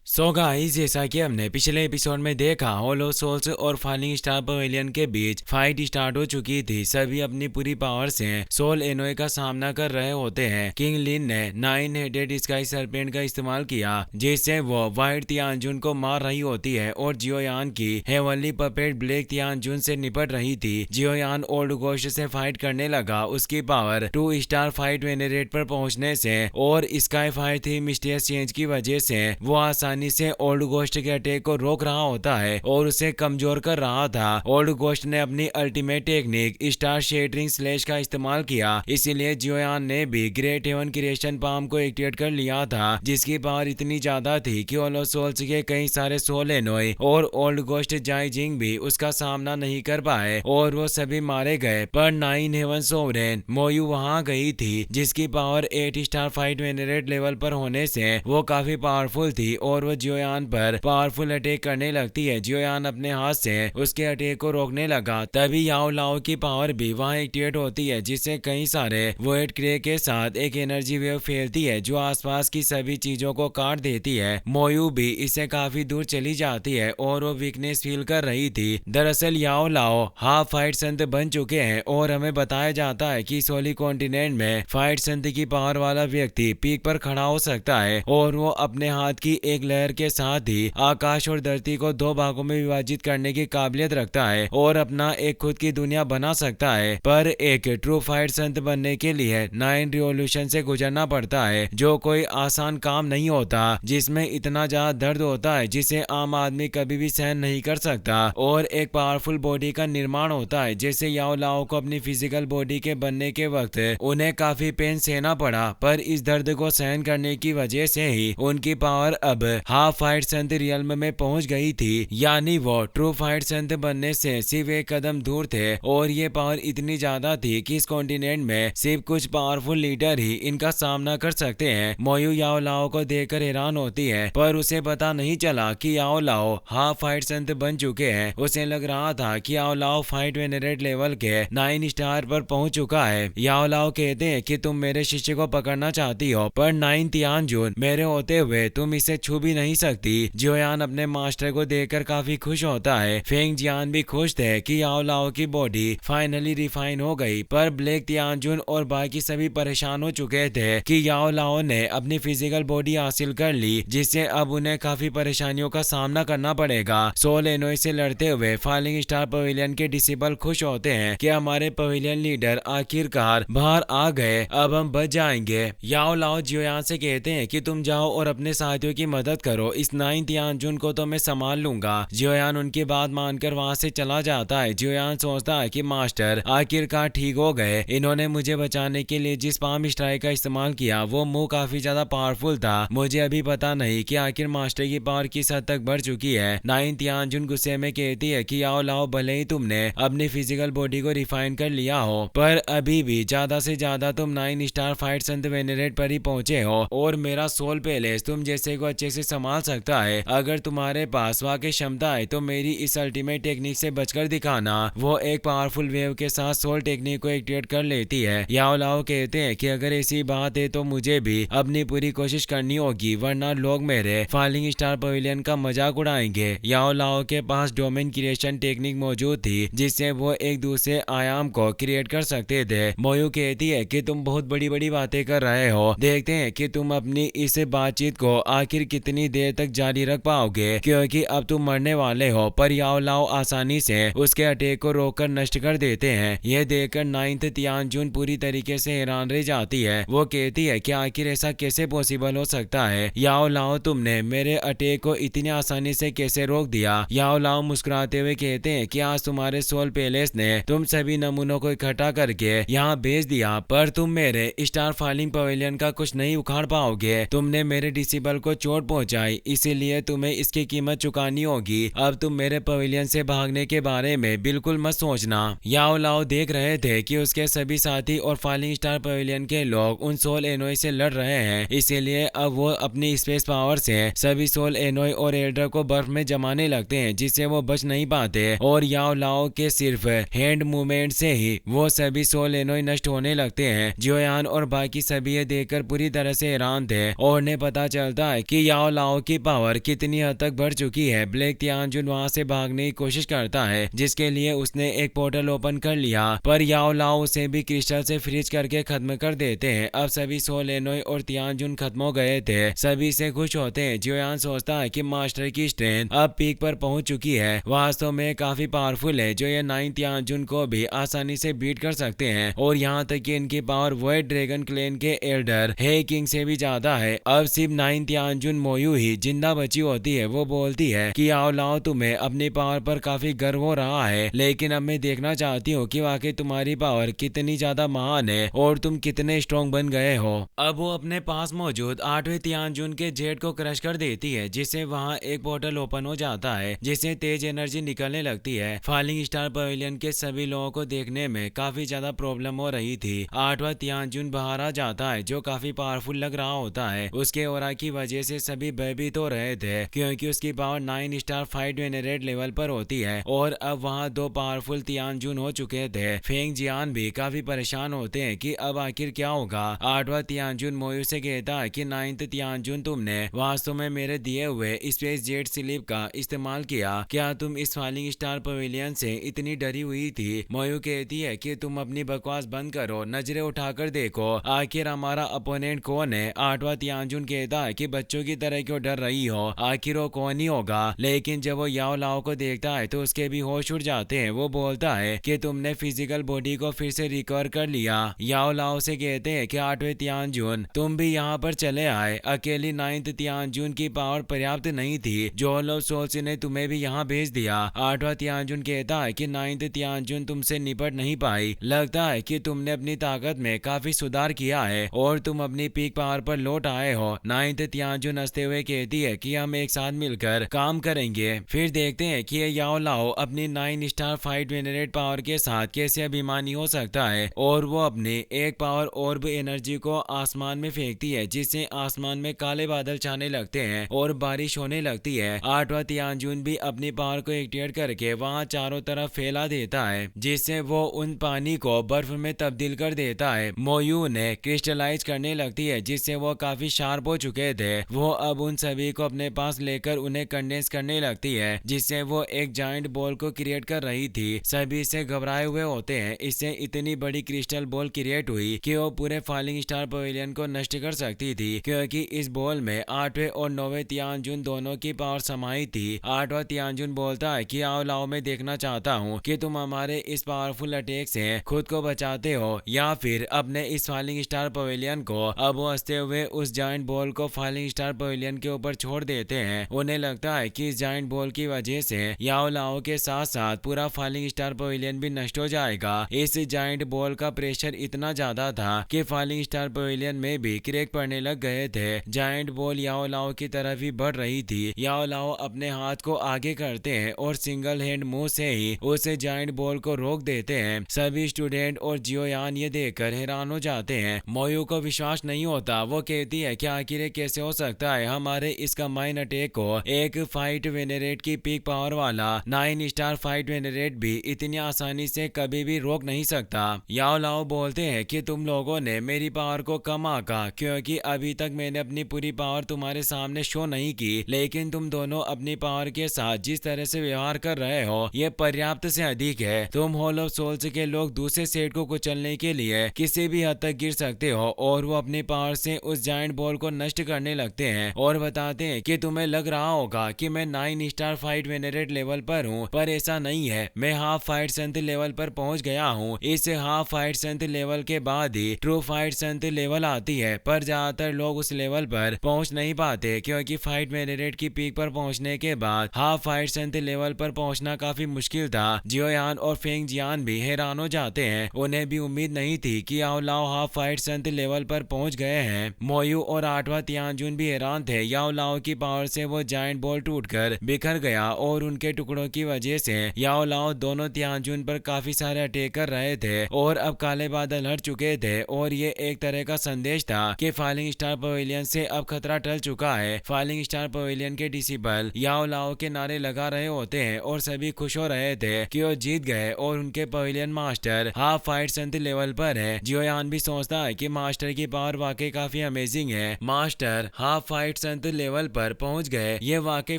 So guys, जैसा कि हमने पिछले एपिसोड में देखा, होलो सोल्स और फॉलिंग स्टार पवेलियन के बीच फाइट स्टार्ट हो चुकी थी। सभी अपनी पूरी पावर से सोल एनोए का सामना कर रहे होते हैं। किंग लिन ने 9 हेडेड स्काई सर्पेंट का इस्तेमाल किया, जिससे वो वाइट तियानजुन को मार रही होती है और जियोयान की हेवनली पपेट ब्लैक तियानजुन से निपट रही थी। जियोयान ओल्ड गोस्ट से फाइट करने लगा। उसकी पावर 2 स्टार फाइट वेनरेट पर पहुंचने से और स्काई फायर थी मिस्टीरियस चेंज की वजह से वो आसानी से ओल्ड गोस्ट के अटैक को रोक रहा होता है और उसे कमजोर कर रहा था। ओल्ड गोस्ट ने अपनी ultimate technique star shattering slash का इस्तेमाल किया, इसीलिए जियोयान ने भी ग्रेट हेवन क्रिएशन पाम को एक्टिवेट कर लिया था, जिसकी पावर इतनी ज्यादा थी कि होलो सोल्स के कई सारे सोल एनोय और ओल्ड गोस्ट जाइजिंग भी उसका सामना नहीं कर पाए और वो सभी मारे गए। पर 9 हेवन सोवरेन मोयू वहां गई थी, जिसकी power 8 star fight venerate level पर होने से वो काफी पावरफुल थी और वो जियोयान पर पावरफुल अटैक करने लगती है। जियोयान अपने हाथ से उसके अटैक को रोकने लगा, तभी याओ लाओ की पावर भी वहां एक्टिवेट होती है, जिससे कई सारे वोइड क्रे के साथ एक एनर्जी वेव फैलती है जो आसपास की सभी चीजों को काट देती है। मोयू भी इससे काफी दूर चली जाती है और वो वीकनेस फील कर रही थी। दरअसल याओ लाओ हाफ फाइट संत बन चुके हैं और हमें बताया जाता है कि सोली कॉन्टिनेंट में फाइट संत की पावर वाला व्यक्ति पीक पर खड़ा हो सकता है और वो अपने हाथ की एक लहर के साथ ही आकाश और धरती को 2 भागों में विभाजित करने की काबिलियत रखता है और अपना एक खुद की दुनिया बना सकता है। पर एक ट्रू फाइट संत बनने के लिए 9 रिवॉल्यूशन से गुजरना पड़ता है, जो कोई आसान काम नहीं होता, जिसमें इतना ज्यादा दर्द होता है जिसे आम आदमी कभी भी सहन नहीं कर सकता और एक पावरफुल बॉडी का निर्माण होता है। जैसे याओ लाओ को अपनी फिजिकल बॉडी के बनने के वक्त उन्हें काफी पेन सहना पड़ा, पर इस दर्द को सहन करने की वजह से ही उनकी पावर अब हाफ फाइट संत रियल्म में पहुंच गई थी, यानी वो ट्रू फाइट संत बनने से सिर्फ एक कदम दूर थे। और ये पावर इतनी ज्यादा थी कि इस कॉन्टिनेंट में सिर्फ कुछ पावरफुल लीडर ही इनका सामना कर सकते हैं। मोयू याओ लाओ को देखकर हैरान होती है, पर उसे पता नहीं चला कि याओ लाओ हाफ फाइट संत बन चुके हैं। उसे लग रहा था कि याओ लाओ फाइट वेनरेट लेवल के 9 स्टार पर पहुंच चुका है। याओ लाओ कहते हैं कि तुम मेरे शिष्य को पकड़ना चाहती हो, पर 9 तियानजुन मेरे होते हुए तुम इसे छू भी नहीं सकती। जियोयान अपने मास्टर को देखकर काफी खुश होता है। फेंग जियान भी खुश थे कि याओ लाओ की बॉडी फाइनली रिफाइन हो गई, पर ब्लैक तियानजुन और बाकी सभी परेशान हो चुके थे कि याओ लाओ ने अपनी फिजिकल बॉडी हासिल कर ली, जिससे अब उन्हें काफी परेशानियों का सामना करना पड़ेगा। सोल एनोय से लड़ते हुए फॉलिंग स्टार पवेलियन के डिसेबल खुश होते हैं कि हमारे पवेलियन लीडर आखिरकार बाहर आ गए, अब हम बच जाएंगे। याओ लाओ जियोयान से कहते हैं कि तुम जाओ और अपने साथियों की मदद करो, इस 9 तियानजुन को तो मैं संभाल लूंगा। जियोयान उनकी बात मानकर वहां से चला जाता है। जियोयान सोचता है कि मास्टर आखिरकार ठीक हो गए, इन्होंने मुझे बचाने के लिए जिस पाम स्ट्राइक का इस्तेमाल किया वो मूव काफी ज्यादा पावरफुल था। मुझे अभी पता नहीं कि आखिर मास्टर की पावर किस हद तक बढ़ चुकी है। 9 तियानजुन गुस्से में कहती है कि याओ लाओ भले ही तुमने अपनी फिजिकल बॉडी को रिफाइन कर लिया हो, पर अभी भी ज्यादा से ज्यादा तुम 9 स्टार फाइट संत वेनरेट पर ही पहुंचे हो और मेरा सोल पैलेस तुम जैसे को अच्छे से संभाल सकता है। अगर तुम्हारे पास वाकई क्षमता है तो मेरी इस अल्टीमेट टेक्निक से बचकर दिखाना। वो एक पावरफुल वेव के साथ सोल टेक्निक को एक्टिवेट कर लेती है। याओ लाओ कहते हैं कि अगर ऐसी बात है तो मुझे भी अपनी पूरी कोशिश करनी होगी, वरना लोग मेरे फॉलिंग स्टार पवेलियन का मजाक उड़ाएंगे। याओ लाओ के पास डोमेन क्रिएशन टेक्निक मौजूद थी, जिससे वो एक दूसरे आयाम को क्रिएट कर सकते थे। मोयू कहती है कि तुम बहुत बड़ी बड़ी बातें कर रहे हो, देखते हैं कि तुम अपनी इस बातचीत को आखिर कितनी देर तक जारी रख पाओगे, क्योंकि अब तुम मरने वाले हो। पर याओ लाओ आसानी से उसके अटैक को रोककर नष्ट कर देते हैं। यह देखकर 9 तियानजुन पूरी तरीके से हैरान रह जाती है। वो कहती है कि आखिर ऐसा कैसे पॉसिबल हो सकता है। याओ लाओ तुमने मेरे अटैक को इतनी आसानी से कैसे रोक दिया। याओ लाओ मुस्कुराते हुए कहते हैं कि आज तुम्हारे सोल पैलेस ने तुम सभी नमूनों को इकट्ठा करके यहाँ भेज दिया, पर तुम मेरे स्टार फॉलिंग पवेलियन का कुछ नहीं उखाड़ पाओगे। तुमने मेरे डिसेबल को चोट पहुंचाई, इसीलिए तुम्हें इसकी कीमत चुकानी होगी। अब तुम मेरे पवेलियन से भागने के बारे में बिल्कुल मत सोचना। याओ लाओ देख रहे थे कि उसके सभी साथी और फॉलिंग स्टार पवेलियन के लोग उन सोल एनोय से लड़ रहे हैं, इसीलिए अब वो अपनी स्पेस पावर से सभी सोल एनोय और एल्डर को बर्फ में जमाने लगते हैं, जिससे वो बच नहीं पाते और याओ लाओ के सिर्फ हैंड मूवमेंट से ही वो सभी सोल एनोय नष्ट होने लगते हैं। जियोयान और बाकी सभी ये देखकर पूरी तरह से हैरान थे और उन्हें पता चलता है कि याओ याओ लाओ की पावर कितनी हद तक बढ़ चुकी है। ब्लैक तियानजुन वहां से भागने की कोशिश करता है, जिसके लिए उसने एक पोर्टल ओपन कर लिया, पर याओ लाओ उसे भी क्रिस्टल से फ्रीज करके खत्म कर देते हैं। अब सभी सोल एनोई और तियानजुन खत्म हो गए थे, सभी से खुश होते हैं। जियोयान सोचता है कि मास्टर की स्ट्रेंथ अब पीक पर पहुंच चुकी है, वास्तव में काफी पावरफुल है, जो ये 9 तियानजुन को भी आसानी से बीट कर सकते हैं। और यहाँ तक कि इनकी पावर वॉइड ड्रैगन क्लेन के एल्डर हे किंग से भी ज्यादा है। अब सिर्फ 9 तियानजुन मोयू ही जिंदा बची होती है। वो बोलती है कि याओ लाओ तुम्हें अपनी पावर पर काफी गर्व हो रहा है, लेकिन अब मैं देखना चाहती हूँ कि वाकई तुम्हारी पावर कितनी ज्यादा महान है और तुम कितने स्ट्रॉन्ग बन गए हो। अब वो अपने पास मौजूद 8वें तियानजुन के जेट को क्रश कर देती है, जिससे वहाँ एक पोर्टल ओपन हो जाता है, जिससे तेज एनर्जी निकलने लगती है। फॉलिंग स्टार पवेलियन के सभी लोगों को देखने में काफी ज्यादा प्रॉब्लम हो रही थी। 8वां तियानजुन बाहर आ जाता है, जो काफी पावरफुल लग रहा होता है। उसके ऑरा की वजह से सभी भयभीत हो रहे थे, क्योंकि उसकी power 9 star fight venerate level पर होती है और अब वहाँ 2 पावरफुल तियानजुन हो चुके थे। फेंग जियान भी काफी परेशान होते हैं कि अब आखिर क्या होगा। 8वां तियानजुन मोयू से कहता है कि 9th तियानजुन तुमने वास्तव में मेरे दिए हुए स्पेस जेट स्लीप का इस्तेमाल किया, क्या तुम इस फॉलिंग स्टार पवेलियन से इतनी डरी हुई थी। मोयू कहती है कि तुम अपनी बकवास बंद करो, नजरें उठाकर देखो, आखिर हमारा अपोनेंट कौन है। 8वां तियानजुन कहता है कि बच्चों की तरह क्यों डर रही हो, आखिर वो कौन ही होगा। लेकिन जब वो याओ लाओ को देखता है तो उसके भी होश उड़ जाते हैं। वो बोलता है कि तुमने फिजिकल बॉडी को फिर से रिकवर कर लिया। याओ लाओ से कहते हैं कि 8वें तियानजुन तुम भी यहाँ पर चले आए, अकेली 9th तियानजुन की पावर पर्याप्त नहीं थी, जो सोल्स ने तुम्हें भी यहाँ भेज दिया। 8वां तियानजुन कहता है कि 9th तियानजुन तुमसे निपट नहीं पाई, लगता है कि तुमने अपनी ताकत में काफी सुधार किया है और तुम अपनी पीक पावर पर लौट आए हो। 9th तियानजुन हंसते हुए कहती है कि हम एक साथ मिलकर काम करेंगे। फिर देखते हैं कि याओ लाओ अपनी 9 स्टार फाइट वेनरेट पावर के साथ कैसे अभिमानी हो सकता है, और वो अपने एक पावर ऑर्ब एनर्जी को आसमान में फेंकती है, जिससे आसमान में काले बादल छाने लगते हैं और बारिश होने लगती है। 8वां तियानजुन भी अपनी पावर को एक्टिवेट करके वहां चारों तरफ फैला देता है, जिससे वो उन पानी को बर्फ में तब्दील कर देता है। मोयू ने क्रिस्टलाइज करने लगती है, जिससे वो काफी शार्प हो चुके थे। वो अब उन सभी को अपने पास लेकर उन्हें कंडेंस करने लगती है, जिससे वो एक जायंट बॉल को क्रिएट कर रही थी। सभी से घबराए हुए होते हैं। इससे इतनी बड़ी क्रिस्टल बॉल क्रिएट हुई कि वो पूरे फॉलिंग स्टार पवेलियन को नष्ट कर सकती थी, क्योंकि इस बॉल में 8वें और 9वें तियानजुन दोनों की पावर समाई थी। 8वां तियानजुन बोलता है कि आओ लाओ मैं देखना चाहता हूँ कि तुम हमारे इस पावरफुल अटैक से खुद को बचाते हो या फिर अपने इस फॉलिंग स्टार पवेलियन को। अब वो हंसते हुए उस जायंट बॉल को फॉलिंग स्टार पवेलियन के ऊपर छोड़ देते हैं। उन्हें लगता है कि इस जायंट बॉल की वजह से याओ लाओ के साथ साथ पूरा फॉलिंग स्टार पवेलियन भी नष्ट हो जाएगा। इस जायंट बॉल का प्रेशर इतना ज्यादा था कि फॉलिंग स्टार पवेलियन में भी क्रैक पड़ने लग गए थे। जायंट बॉल याओ लाओ की तरफ ही बढ़ रही थी। याओ लाओ अपने हाथ को आगे करते हैं और सिंगल हैंड मूव से ही उस जायंट बॉल को रोक देते हैं। सभी स्टूडेंट और जियोयान ये देखकर हैरान हो जाते हैं। मोयू को विश्वास नहीं होता। वो कहती है कि आखिर ये कैसे हो सकता है, हमारे इस कंबाइन अटैक को एक फाइट वेनरेट की पीक पावर वाला 9 स्टार फाइट वेनरेट भी इतनी आसानी से कभी भी रोक नहीं सकता। याओ लाओ बोलते हैं कि तुम लोगों ने मेरी पावर को कम आंका, क्योंकि अभी तक मैंने अपनी पूरी पावर तुम्हारे सामने शो नहीं की, लेकिन तुम दोनों अपनी पावर के साथ जिस तरह से व्यवहार कर रहे हो ये पर्याप्त से अधिक है। तुम हॉल ऑफ सोल्स के लोग दूसरे सेट को कुचलने के लिए किसी भी हद तक गिर सकते हो, और वो अपनी पावर से उस जायंट बॉल को नष्ट करने लगते हैं और बताते हैं कि तुम्हें लग रहा होगा कि मैं 9 स्टार फाइट वेनरेट लेवल पर हूँ, पर ऐसा नहीं है। मैं हाफ फाइट स्ट्रेंथ लेवल पर पहुंच गया हूँ। इस हाफ फाइट स्ट्रेंथ लेवल के बाद ही ट्रू फाइट स्ट्रेंथ लेवल आती है, पर ज्यादातर लोग उस लेवल पर पहुंच नहीं पाते, क्योंकि फाइट वेनरेट की पीक पर पहुंचने के बाद हाफ फाइट स्ट्रेंथ लेवल पर पहुंचना काफी मुश्किल था। जियोयान और फेंग जियान भी हैरान हो जाते हैं। उन्हें भी उम्मीद नहीं थी कि याओ लाओ हाफ फाइट स्ट्रेंथ लेवल पर पहुंच गए हैं। मोयू और 8वां तियानजुन भी हैरान थे। याओ लाओ की पावर से वो जायंट बॉल टूटकर बिखर गया और उनके टुकड़ों की वजह से याओ लाओ दोनों तियानजुन पर काफी सारे अटैक कर रहे थे और अब काले बादल हट चुके थे, और ये एक तरह का संदेश था कि फॉलिंग स्टार पवेलियन से अब खतरा टल चुका है। फॉलिंग स्टार पवेलियन के डिसिबल याओ लाओ के नारे लगा रहे होते हैं और सभी खुश हो रहे थे कि वो जीत गए और उनके pavilion master half fight strength level पर है। जियोयान भी सोचता है कि मास्टर की पावर वाकई काफी अमेजिंग है। मास्टर हाफ फाइट संत लेवल पर पहुंच गए। ये वाकई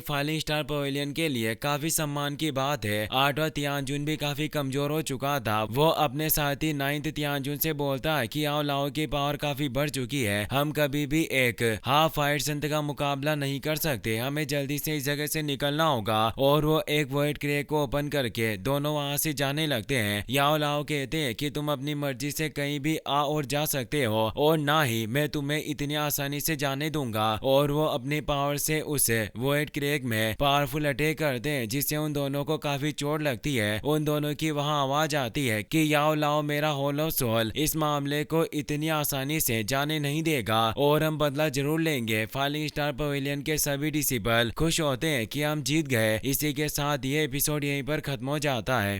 फाइलिंग स्टार पवेलियन के लिए काफी सम्मान की बात है। 8वां तियानजुन भी काफी कमजोर हो चुका था। वो अपने साथी 9th तियानजुन से बोलता है कि याओ लाओ की पावर काफी बढ़ चुकी है, हम कभी भी एक हाफ फाइट संत का मुकाबला नहीं कर सकते, हमें जल्दी से इस जगह से निकलना होगा। और वो एक वॉइड क्रैक को ओपन करके दोनों वहां से जाने लगते हैं। याओ लाओ कहते हैं कि तुम अपनी मर्जी से कहीं भी आ और जा सकते हो और ना ही मैं तुम्हें इतनी आसानी से जाने दूंगा। और वो अपनी पावर से उस वॉइड क्रैक में पावरफुल अटैक करते हैं, जिससे उन दोनों को काफी चोट लगती है। उन दोनों की वहां आवाज आती है कि याओ लाओ मेरा होलो सोल इस मामले को इतनी आसानी से जाने नहीं देगा और हम बदला जरूर लेंगे। फाइलिंग स्टार पवेलियन के सभी डिसिबल खुश होते हैं कि हम जीत गए। इसी के साथ ये एपिसोड यहीं पर खत्म हो जाता है।